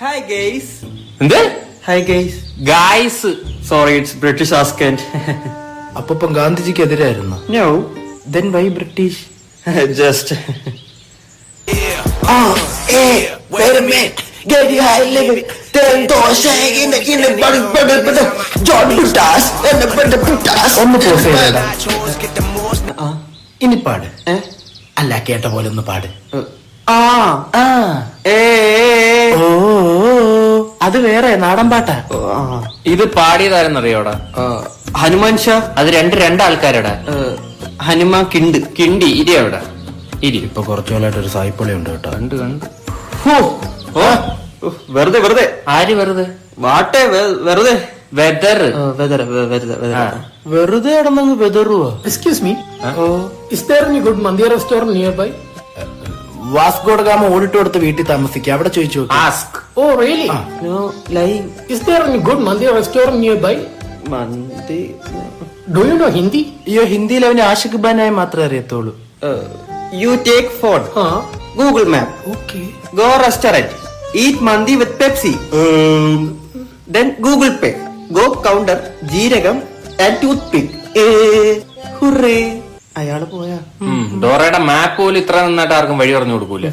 Hi guys. എന്ത്? Hi guys. Guys. Sorry, it's British accent. അപ്പം ഗാന്ധിജിക്ക് എതിരായിരുന്നു. No. Then why British? Just. Wait a minute. Get your high level. ഒന്ന് pose ചെയ്യടാ. ഇനി പാട്. അല്ല കേട്ട പോലെ ഒന്ന് പാട്. ഓ അത് വേറെ നാടൻ പാട്ടാ. ഇത് പാടിയതാരെന്നറിയോടാ? ഹനുമാൻ ഷാ. അത് രണ്ട് ആൾക്കാരടാ. ഹനുമാൻ കിണ്ട്. കിണ്ടി ഇരി അവിടെ ഇരി. ഇപ്പൊ കുറച്ചുകാലായിട്ട് ഒരു സായിപ്പൊളി ഉണ്ട് കേട്ടോ. കണ്ട് വെറുതെ ആര് വെറുതെ? വാട്ടെ വെറുതെ വെതർ. വെറുതെ കിടന്നങ്ങ് വെതറുവോ? Excuse me. Is there any good Mandir restaurant nearby? Vasco da Gama ഓടിട്ട് കൊടുത്ത് വീട്ടിൽ താമസിക്കുക. അവിടെ ചോദിച്ചു നോക്ക്. Ask. Oh, really? No lying. Is there any good Mandir restaurant nearby? Mandi. Do you know Hindi? അയ്യോ ഹിന്ദിയിൽ അവന് ആഷിഖ് ബാനായി മാത്രമേ അറിയത്തുള്ളൂ. You take phone. Google Map. Okay. Go restaurant. Eat mandi with Pepsi. Then Google Pay. Go counter. ജീരകം and toothpick. Hooray. അയാള് പോയാ. ഡോറയുടെ മാപ്പ് പോലും ഇത്ര നന്നായിട്ട് ആർക്കും വഴി പറഞ്ഞു കൊടുക്കൂല.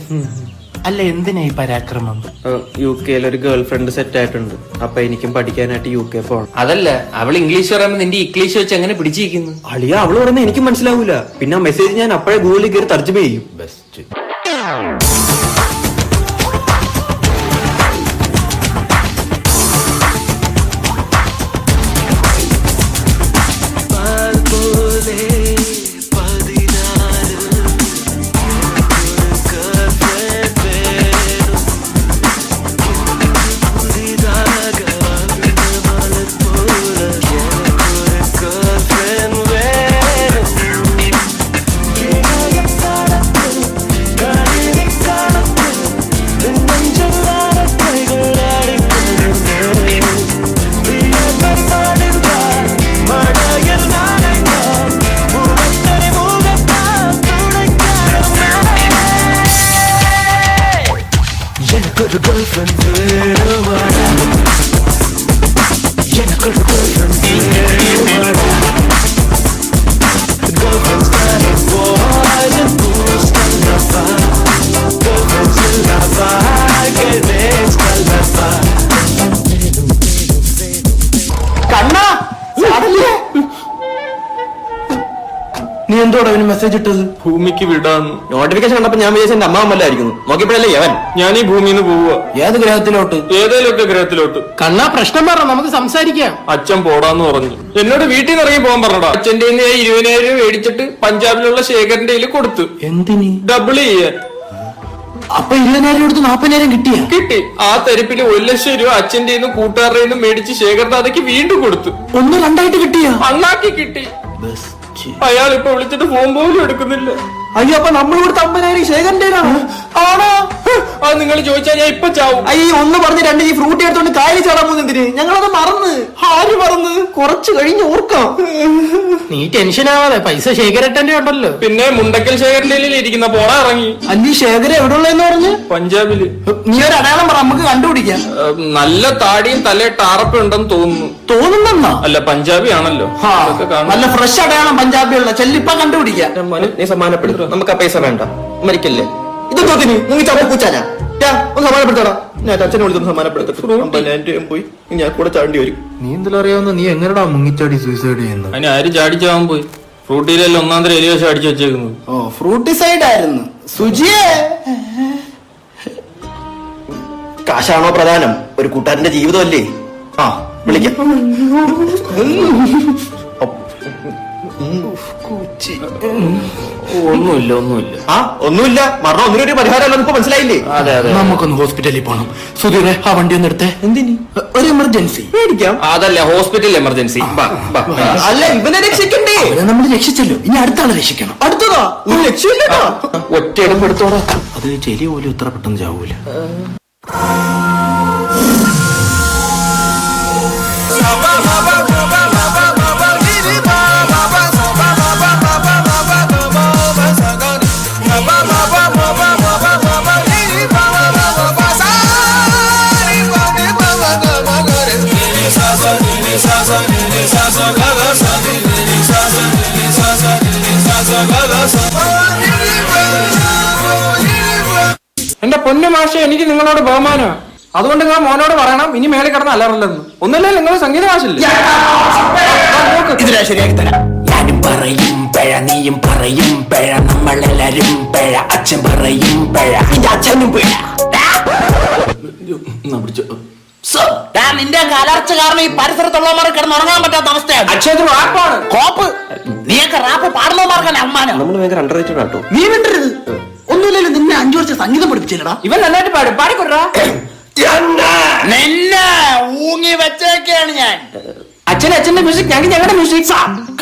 അല്ല എന്തിനാ ഈ പരാക്രമം? UK ഒരു ഗേൾ ഫ്രണ്ട് സെറ്റ് ആയിട്ടുണ്ട്. അപ്പൊ എനിക്കും പഠിക്കാനായിട്ട് UK പോകണം. അതല്ല, അവൾ ഇംഗ്ലീഷ് പറയുമ്പോ നിന്റെ ഇംഗ്ലീഷ് വെച്ച് എങ്ങനെ പിടിച്ചിരിക്കുന്നു? അളിയ അവള് പറയുന്നത് എനിക്ക് മനസ്സിലാവൂല. പിന്നെ ആ മെസ്സേജ് ഞാൻ അപ്പോഴേ ഗൂഗിളിൽ കയറി തർജ്ജമ ചെയ്യും. ബെസ്റ്റ്. നീ എന്തോടെ അവന് മെസ്സേജ് ഇട്ടത്? ഭൂമിക്ക് വിടാന്ന്. നോട്ടിഫിക്കേഷൻ കണ്ടപ്പോ ഞാൻ വിചാരിച്ച എന്റെ അമ്മാവല്ലായിരിക്കുന്നു. നോക്കിയപ്പോഴല്ലേ യവൻ. ഞാൻ ഈ ഭൂമിന്ന് പോവുക. ഏത് ഗ്രഹത്തിലോട്ട്? ഏതേലൊക്കെ ഗ്രഹത്തിലോട്ട്. കണ്ണാ പ്രശ്നം പറ, നമുക്ക് സംസാരിക്കാം. അച്ഛൻ പോടാന്ന് പറഞ്ഞു. എന്നോട് വീട്ടിൽ നിന്ന് ഇറങ്ങി പോകാൻ പറഞ്ഞടാ. അച്ഛന്റെ 20,000 രൂപ മേടിച്ചിട്ട് പഞ്ചാബിലുള്ള ശേഖരന്റെ കയ്യിൽ കൊടുത്തു. എന്തിന്? ഡബിൾ ചെയ്യാൻ. അപ്പൊ 20,000 കൊടുത്ത് 40,000 കിട്ടിയ? കിട്ടി. ആ തരിപ്പില് 1,00,000 രൂപ അച്ഛന്റെ കൂട്ടുകാരുടെ നിന്നും മേടിച്ച് ശേഖരദാദയ്ക്ക് വീണ്ടും കൊടുത്തു. 1-2 കിട്ടിയ? അണ്ണാക്കി കിട്ടി. അയാൾ ഇപ്പൊ വിളിച്ചിട്ട് ഫോൺ പോലും എടുക്കുന്നില്ല. അയ്യോ അപ്പൊ നമ്മൾ കൊടുത്ത 50,000 ശേഖരന്റെ ആണോ? അത് നിങ്ങൾ ചോദിച്ചാൽ ഞാൻ ഇപ്പൊ ചാവും. അയ്യോ ഒന്ന് പറഞ്ഞ് 2 ഈ ഫ്രൂട്ടി എടുത്തോണ്ട് കായലിൽ ചാടാൻ പോകുന്നതിന് ഞങ്ങളത് മറന്ന്. ആര് മറന്ന്? കുറച്ച് കഴിഞ്ഞ് ഓർക്കാം. നീ ടെൻഷൻ ആവാതെ, പൈസ ശേഖരട്ടന്റെ ഉണ്ടല്ലോ. പിന്നെ മുണ്ടക്കൽ ശേഖരന്റെ ഇരിക്കുന്ന പോണ ഇറങ്ങി. അല്ലി ശേഖര എവിടെ ഉള്ളതെന്ന് പറഞ്ഞ്? പഞ്ചാബില്. നീ ഒരു അടയാളം പറ, നമുക്ക് കണ്ടുപിടിക്കാം. നല്ല താടിയും തലേ ടാറപ്പ് ഉണ്ടെന്ന് തോന്നുന്നെന്നാ? അല്ല പഞ്ചാബി ആണല്ലോ. നല്ല ഫ്രഷ് അടയാളം പഞ്ചാബിയുള്ള ചെല്ലിപ്പ കണ്ടുപിടിക്കാം. നീ സമ്മാനപ്പെടുത്തും. നമുക്ക് ആ പൈസ വേണ്ട, മരിക്കല്ലേ. ഇത് തോന്നി നിങ്ങൾ ചവക്കൂച്ചാനാ? ഒന്ന് സമാനപ്പെടുത്തടാ. ഞാൻ അച്ഛനെ വിളിച്ചൊന്ന് സമാനപ്പെടുത്തും. പോയി ഞാൻ കൂടെ ചാണ്ടി വരും. നീ എന്തെങ്കിലും അറിയാവുന്ന നീ എങ്ങനെടാ മുങ്ങിച്ചാടി സൂയിസൈഡ് ചെയ്യുന്നത്? അതിന് ആര് ചാടിച്ചാവാൻ പോയി? ഫ്രൂട്ടിയിലെല്ലാം 1-ാം തരം എലിവശം അടിച്ചു വെച്ചേക്കുന്നത്. ഓ ഫ്രൂട്ടി സൈഡ് ആയിരുന്നു. സുജിയെ കാശാണോ പ്രധാനം? ഒരു കൂട്ടുകാരന്റെ ജീവിതമല്ലേ. ആ വിളിക്കാം. ഒന്നുമില്ല. ഒന്നുമില്ല. മരണം ഒന്നിനൊരു പരിഹാരമല്ല. ഇപ്പൊ മനസ്സിലായില്ലേ? അതെ നമുക്കൊന്ന് ഹോസ്പിറ്റലിൽ പോണം. സുധീറെ ആ വണ്ടി ഒന്ന് എടുത്തേ. എന്തിന്? ഒരു എമർജൻസി. മേടിക്കാം. അതല്ല, ഹോസ്പിറ്റൽ എമർജൻസി. അല്ല ഇവനെ രക്ഷിക്കണ്ടേ? നമ്മൾ രക്ഷിച്ചല്ലോ, ഇനി അടുത്ത ആളെ രക്ഷിക്കണം. അടുത്തതാ ഒരു ലക്ഷ്യമില്ല. ഒറ്റ എടുപ്പെടുത്തോടാ. അത് ചെലി പോലും ഇത്ര പെട്ടെന്ന് ചാവൂല. പൊന്നു മാഷെ, എനിക്ക് നിങ്ങളോട് ബഹുമാനമാണ്. അതുകൊണ്ട് നിങ്ങൾ മോനോട് പറയണം ഇനി മേളിൽ കിടന്ന് അലറില്ലെന്ന്. ഒന്നല്ലേ നിങ്ങൾ സംഗീത മാഷില്ലേ? ഇതിലാ ശരിയാക്കി തരാം. ഞാനും പറയും പിഴ, നീയും പറയും പിഴ, നമ്മളെല്ലാരും പിഴ, അച്ഛൻ പറയും പിഴ, അച്ഛനും പിഴ. നിന്റെ കലർച്ച കാരണം ഈ പരിസരത്തുള്ളവന്മാരെ കിടന്ന് ഉറങ്ങാൻ പറ്റാത്ത അവസ്ഥയാണ്. അച്ഛൻ റാപ്പാണ്. കോപ്പ് നീയൊക്കെ റാപ്പ് പാടുന്നവന്മാർക്കാണ് അവമാനം. നമ്മൾ ഭയങ്കര അണ്ടർ റേറ്റഡ് ആട്ടോ. നീ വിട്ടരുത്. ഒന്നുമില്ലല്ലോ, നിന്നെ 5 വർഷം സംഗീതം പഠിപ്പിച്ചില്ലടാ. ഇവൻ നന്നായിട്ട് പാടും. പാടിക്കൊടുറാ. നിന്നെ ഊങ്ങി വെച്ചേക്കാണ് ഞാൻ. അച്ഛന്റെ മ്യൂസിക്, ഞങ്ങളുടെ മ്യൂസിക്.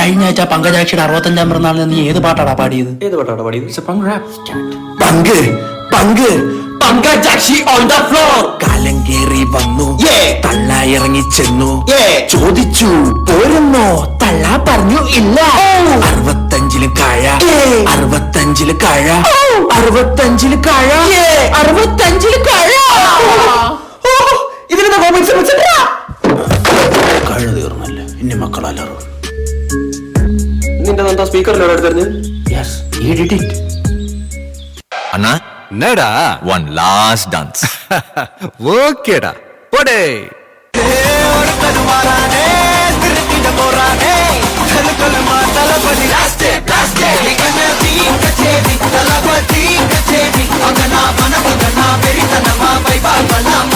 കഴിഞ്ഞ ആഴ്ച പങ്കജാക്ഷിയുടെ 65ാം പിറന്നാളിന് നീ ഏത് പാട്ടാടാ പാടിയത്? ഏത് പാട്ടാണ് പാടിയത്? പങ്ക് പങ്ക് പങ്കജാക്ഷി ഓൺ ദ ഫ്ലോർ. കാലം കേറി വന്നു, തള്ള ഇറങ്ങി ചെന്നു, ചോദിച്ചു പോരുന്നോ, തള്ള പറഞ്ഞു ഇല്ല. 65 കാഴ, 65 കാഴ, 65 കാഴ, 65 കാഴ. ഇതിലെന്താ കോമിക്സ് വെച്ചിട്ടാ? കഴ തീർന്നല്ലേ, ഇനി മക്കളല്ലോ. നിന്റെ എന്താ സ്പീക്കറിനോട് എടുത്തെറിഞ്ഞ്? Yes, he did it. അണ്ണാ എന്നടാ വൺ ലാസ്റ്റ് ഡാൻസ്. ഓക്കേടാ പോടേ. మనసు